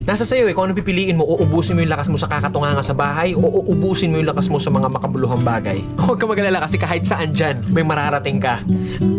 Nasa sayo kung ano pipiliin mo, uubusin mo yung lakas mo sa kakatunganga sa bahay o uubusin mo yung lakas mo sa mga makabuluhang bagay. Huwag ka mag-alala kasi kahit saan dyan, may mararating ka.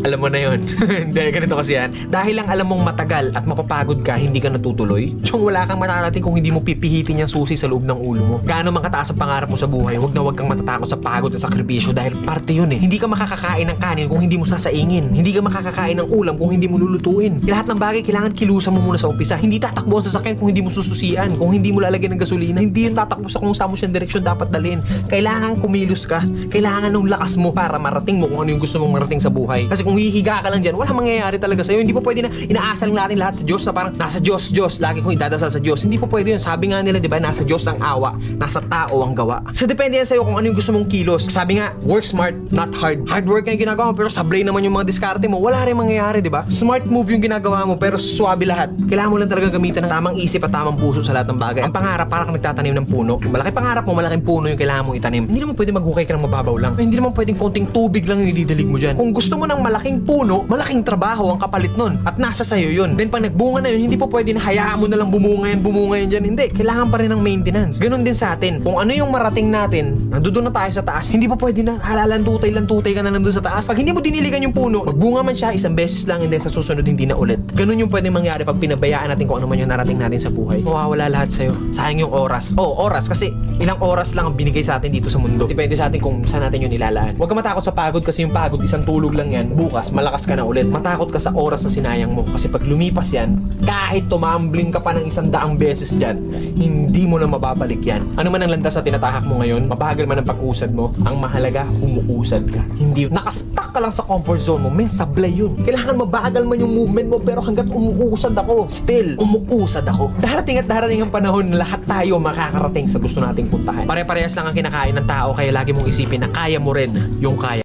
Alam mo na yun. Hindi, ganito kasi yan. Dahil lang alam mong matagal at mapapagod ka, hindi ka natutuloy. Tsong wala kang mararating kung hindi mo pipihitin yung susi sa loob ng ulo mo. Gaano man kataas ang pangarap mo sa buhay, huwag kang matatakot sa pagod at sakripisyo dahil parte yun eh. Hindi ka makakakain ng kanin kung hindi mo sasaingin. Hindi ka makakakain ng ulam kung hindi mo lulutuin. Lahat ng bagay kailangan kilusan mo muna sa umpisa. Hindi tatakbo ang sasakyan kung hindi mo sususian, kung hindi mo lalagyan ng gasolina. Hindi yun tatakbo sa kung saan mo siyang direksyon dapat dalhin. Kailangan kumilos ka. Kailangan ng lakas mo para marating mo kung ano yung gusto mong marating sa buhay. Kasi kung hihiga ka lang dyan, wala mangyayari talaga sa'yo. Hindi po pwede na inaasal natin lahat sa Diyos na parang nasa Diyos, lagi kong idadasal sa Diyos. Hindi po pwede yun. Sabi nga nila, di ba, nasa Diyos ang awa, nasa tao ang gawa. So depende yan sa'yo kung ano yung gusto mong kilos. Sabi nga, work smart, not hard. Hard work nga yung ginagawa mo, pero sablay naman yung mga diskarte mo. Wala rin mangyayari, di ba? Smart move yung ginagawa mo, pero swabe lahat. Kailangan mo lang talaga gamitan ng tamang isip at tamang puso sa lahat ng bagay. Ang pangarap, para kang nagtatanim ng puno. Malaki pangarap mo, malaking puno yung kailangan mong itanim. Hindi naman pwede maghukay ka ng mababaw lang. Hindi naman pwedeng konting tubig lang yung ididilig mo dyan. Kung gusto mo ng malaking puno, malaking trabaho ang kapalit nun. At nasa sayo yun. Then pag nagbunga na yun, hindi po pwede na hayaan mo na lang bumunga yan dyan. Hindi. Kailangan pa rin ng maintenance. Ganon din sa atin. Kung ano yung marating natin, nandoon na tayo sa taas, hindi po pwede na lantutay ka na lang doon sa taas. Pag hindi mo diniligan yung puno, magbunga man siya isang beses lang and then sa susunod hindi na ulit. Ganon yung pwede mangyari pag pinabayaan natin kung ano man yung narating natin sa buhay. Mawawala lahat sa'yo. Sayang yung oras. Oras kasi ilang oras lang ang binigay sa atin dito sa mundo. Depende sa atin kung saan natin yun nilalaan. Huwag ka matakot sa pagod kasi yung pagod, isang tulog lang yan. Bukas, malakas ka na ulit. Matakot ka sa oras na sinayang mo. Kasi pag lumipas yan, kahit tumambling ka pa ng 100 beses dyan, hindi mo na mababalik yan. Ano man ang landas na tinatahak mo ngayon, mabagal man ang pag-usad mo, ang mahalaga, umuusad ka. Hindi, nakastuck ka lang sa comfort zone mo, men, sablay yun. Kailangan mabagal man yung movement mo, pero hanggat umuusad ako, still, umuusad ako. Darating at darating ang panahon na lahat tayo makakarating sa gusto nating puntahan. Pare-parehas lang ang kinakain ng tao, kaya lagi mong isipin na kaya mo rin yung kaya.